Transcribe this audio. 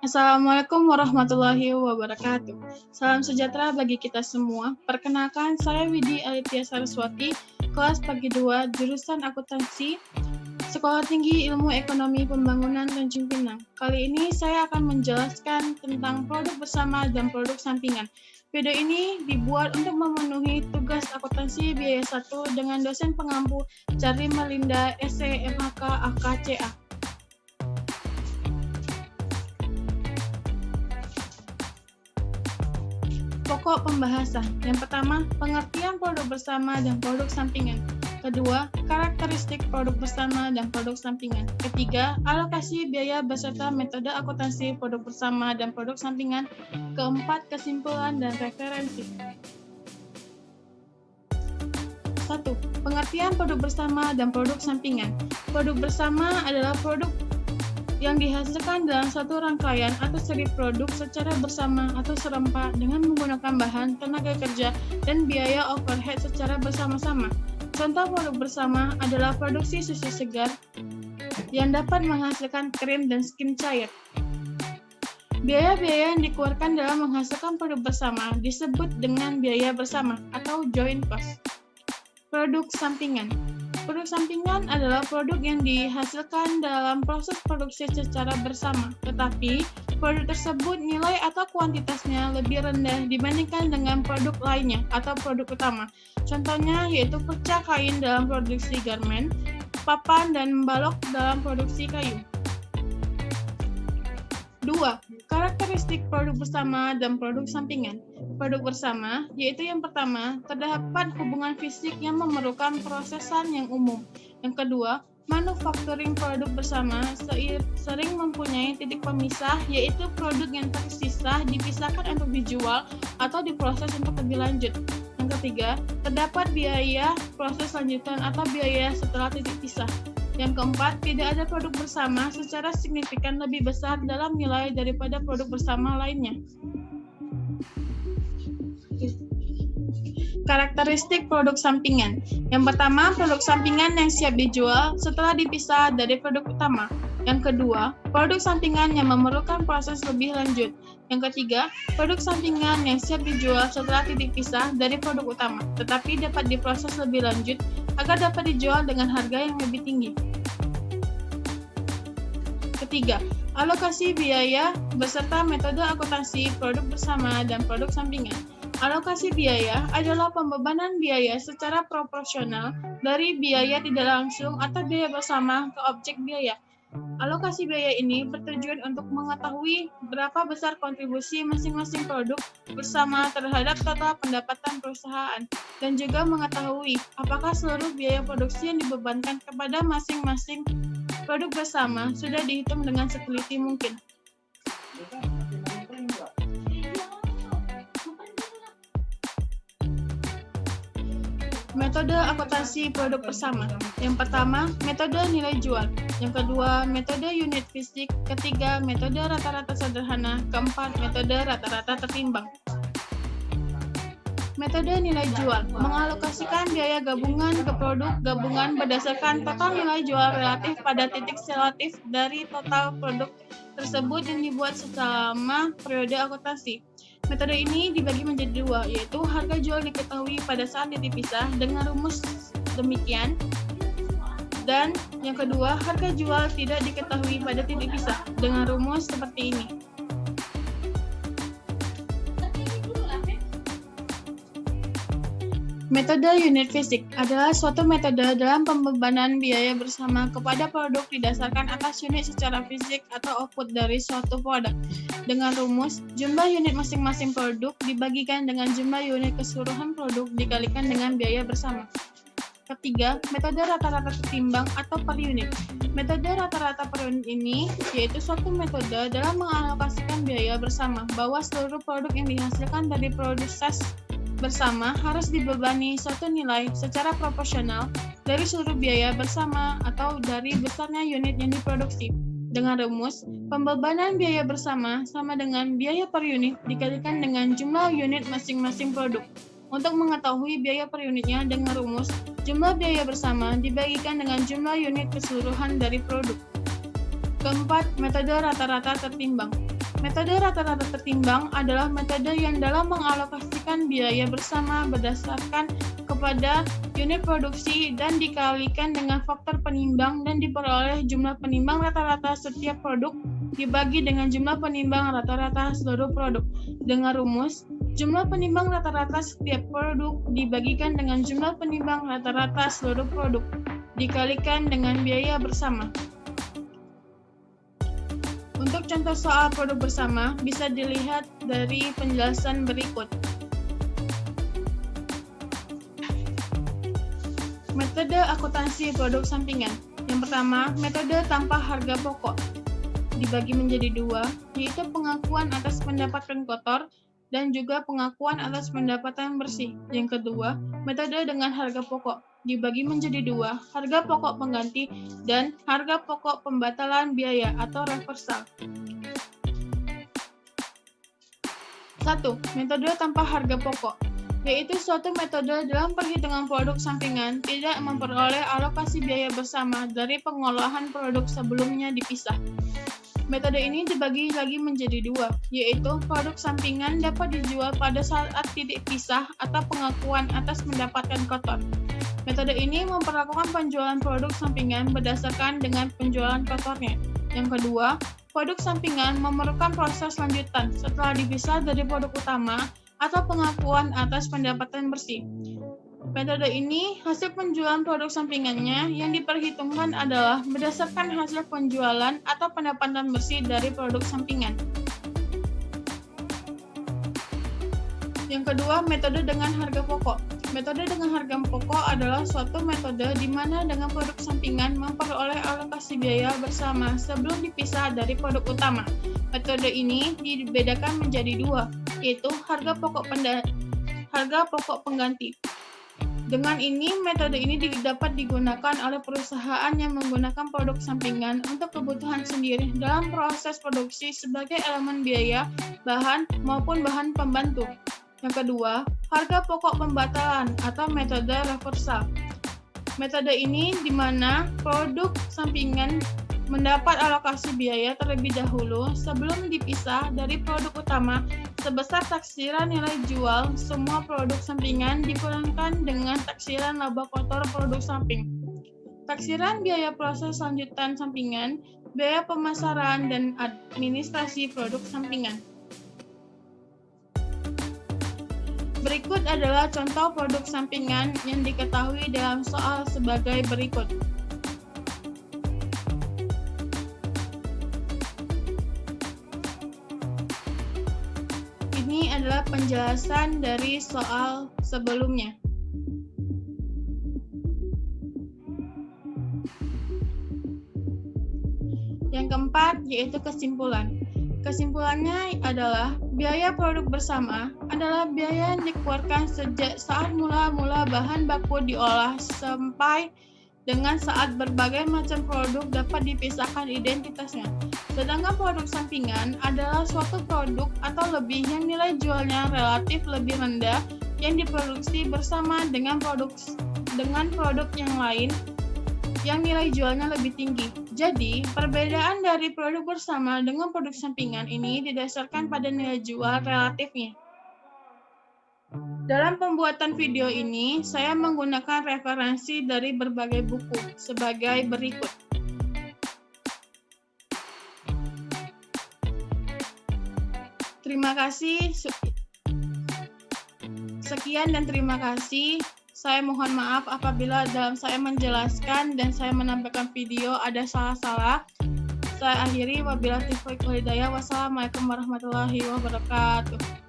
Assalamualaikum warahmatullahi wabarakatuh. Salam sejahtera bagi kita semua. Perkenalkan, saya Widi Alitia Saraswati, kelas pagi 2, jurusan akuntansi, Sekolah Tinggi Ilmu Ekonomi Pembangunan Tanjung Pinang. Kali ini saya akan menjelaskan tentang produk bersama dan produk sampingan. Video ini dibuat untuk memenuhi tugas akuntansi biaya 1 dengan dosen pengampu Charlie Melinda, SE, MHK, AK, CA. Pokok pembahasan. Yang pertama, pengertian produk bersama dan produk sampingan. Kedua, karakteristik produk bersama dan produk sampingan. Ketiga, alokasi biaya beserta metode akuntansi produk bersama dan produk sampingan. Keempat, kesimpulan dan referensi. 1. Pengertian produk bersama dan produk sampingan. Produk bersama adalah produk yang dihasilkan dalam satu rangkaian atau seri produk secara bersama atau serempak dengan menggunakan bahan, tenaga kerja, dan biaya overhead secara bersama-sama. Contoh produk bersama adalah produksi susu segar yang dapat menghasilkan krim dan skin cair. Biaya-biaya yang dikeluarkan dalam menghasilkan produk bersama disebut dengan biaya bersama atau joint cost. Produk sampingan. Produk sampingan adalah produk yang dihasilkan dalam proses produksi secara bersama, tetapi produk tersebut nilai atau kuantitasnya lebih rendah dibandingkan dengan produk lainnya atau produk utama. Contohnya yaitu perca kain dalam produksi garmen, papan dan balok dalam produksi kayu. 2. Karakteristik produk bersama dan produk sampingan. Produk bersama, yaitu yang pertama, terdapat hubungan fisik yang memerlukan prosesan yang umum. Yang kedua, manufacturing produk bersama sering mempunyai titik pemisah, yaitu produk yang tersisa dipisahkan untuk dijual atau diproses untuk lebih lanjut. Yang ketiga, terdapat biaya proses lanjutan atau biaya setelah titik pisah. Yang keempat, tidak ada produk bersama secara signifikan lebih besar dalam nilai daripada produk bersama lainnya. Karakteristik produk sampingan. Yang pertama, produk sampingan yang siap dijual setelah dipisah dari produk utama. Yang kedua, produk sampingan yang memerlukan proses lebih lanjut. Yang ketiga, produk sampingan yang siap dijual setelah titik pisah dari produk utama, tetapi dapat diproses lebih lanjut agar dapat dijual dengan harga yang lebih tinggi. Ketiga, alokasi biaya beserta metode akuntansi produk bersama dan produk sampingan. Alokasi biaya adalah pembebanan biaya secara proporsional dari biaya tidak langsung atau biaya bersama ke objek biaya. Alokasi biaya ini bertujuan untuk mengetahui berapa besar kontribusi masing-masing produk bersama terhadap total pendapatan perusahaan, dan juga mengetahui apakah seluruh biaya produksi yang dibebankan kepada masing-masing produk bersama sudah dihitung dengan seteliti mungkin. Metode akuntansi produk bersama. Yang pertama, metode nilai jual. Yang kedua, metode unit fisik. Ketiga, metode rata-rata sederhana. Keempat, metode rata-rata tertimbang. Metode nilai jual mengalokasikan biaya gabungan ke produk gabungan berdasarkan total nilai jual relatif pada titik relatif dari total produk tersebut yang dibuat selama periode akuntansi. Metode ini dibagi menjadi dua, yaitu harga jual diketahui pada saat titik pisah dengan rumus demikian, dan yang kedua, harga jual tidak diketahui pada titik pisah dengan rumus seperti ini. Metode unit fisik adalah suatu metode dalam pembebanan biaya bersama kepada produk didasarkan atas unit secara fisik atau output dari suatu produk. Dengan rumus, jumlah unit masing-masing produk dibagikan dengan jumlah unit keseluruhan produk dikalikan dengan biaya bersama. Ketiga, metode rata-rata tertimbang atau per unit. Metode rata-rata per unit ini yaitu suatu metode dalam mengalokasikan biaya bersama bahwa seluruh produk yang dihasilkan dari proses bersama harus dibebani suatu nilai secara proporsional dari seluruh biaya bersama atau dari besarnya unit yang diproduksi. Dengan rumus, pembebanan biaya bersama sama dengan biaya per unit dikalikan dengan jumlah unit masing-masing produk. Untuk mengetahui biaya per unitnya dengan rumus, jumlah biaya bersama dibagikan dengan jumlah unit keseluruhan dari produk. Keempat, metode rata-rata tertimbang. Metode rata-rata tertimbang adalah metode yang dalam mengalokasikan biaya bersama berdasarkan kepada unit produksi dan dikalikan dengan faktor penimbang dan diperoleh jumlah penimbang rata-rata setiap produk dibagi dengan jumlah penimbang rata-rata seluruh produk. Dengan rumus, jumlah penimbang rata-rata setiap produk dibagikan dengan jumlah penimbang rata-rata seluruh produk dikalikan dengan biaya bersama. Untuk contoh soal produk bersama bisa dilihat dari penjelasan berikut. Metode akuntansi produk sampingan. Yang pertama, metode tanpa harga pokok. Dibagi menjadi dua, yaitu pengakuan atas pendapatan kotor dan juga pengakuan atas pendapatan bersih. Yang kedua, metode dengan harga pokok. Dibagi menjadi dua, harga pokok pengganti dan harga pokok pembatalan biaya atau reversal. 1. Metode tanpa harga pokok, yaitu suatu metode dalam perhitungan produk sampingan tidak memperoleh alokasi biaya bersama dari pengolahan produk sebelumnya dipisah. Metode ini dibagi lagi menjadi dua, yaitu produk sampingan dapat dijual pada saat titik pisah atau pengakuan atas mendapatkan kotor. Metode ini memperlakukan penjualan produk sampingan berdasarkan dengan penjualan kotornya. Yang kedua, produk sampingan memerlukan proses lanjutan setelah dipisah dari produk utama atau pengakuan atas pendapatan bersih. Metode ini, hasil penjualan produk sampingannya yang diperhitungkan adalah berdasarkan hasil penjualan atau pendapatan bersih dari produk sampingan. Yang kedua, metode dengan harga pokok. Metode dengan harga pokok adalah suatu metode di mana dengan produk sampingan memperoleh alokasi biaya bersama sebelum dipisah dari produk utama. Metode ini dibedakan menjadi dua, yaitu harga pokok pengganti. Dengan ini, metode ini dapat digunakan oleh perusahaan yang menggunakan produk sampingan untuk kebutuhan sendiri dalam proses produksi sebagai elemen biaya, bahan, maupun bahan pembantu. Yang kedua, harga pokok pembatalan atau metode reversal. Metode ini di mana produk sampingan mendapat alokasi biaya terlebih dahulu sebelum dipisah dari produk utama sebesar taksiran nilai jual semua produk sampingan dikurangkan dengan taksiran laba kotor produk samping. Taksiran biaya proses lanjutan sampingan, biaya pemasaran dan administrasi produk sampingan. Berikut adalah contoh produk sampingan yang diketahui dalam soal sebagai berikut. Ini adalah penjelasan dari soal sebelumnya. Yang keempat yaitu kesimpulan. Kesimpulannya adalah biaya produk bersama adalah biaya yang dikeluarkan sejak saat mula-mula bahan baku diolah sampai dengan saat berbagai macam produk dapat dipisahkan identitasnya. Sedangkan produk sampingan adalah suatu produk atau lebih yang nilai jualnya relatif lebih rendah yang diproduksi bersama dengan produk yang lain yang nilai jualnya lebih tinggi. Jadi, perbedaan dari produk bersama dengan produk sampingan ini didasarkan pada nilai jual relatifnya. Dalam pembuatan video ini, saya menggunakan referensi dari berbagai buku sebagai berikut. Terima kasih. Sekian dan terima kasih. Saya mohon maaf apabila dalam saya menjelaskan dan saya menampilkan video ada salah-salah. Saya akhiri, wabillahi taufiq wal hidayah. Wassalamualaikum warahmatullahi wabarakatuh.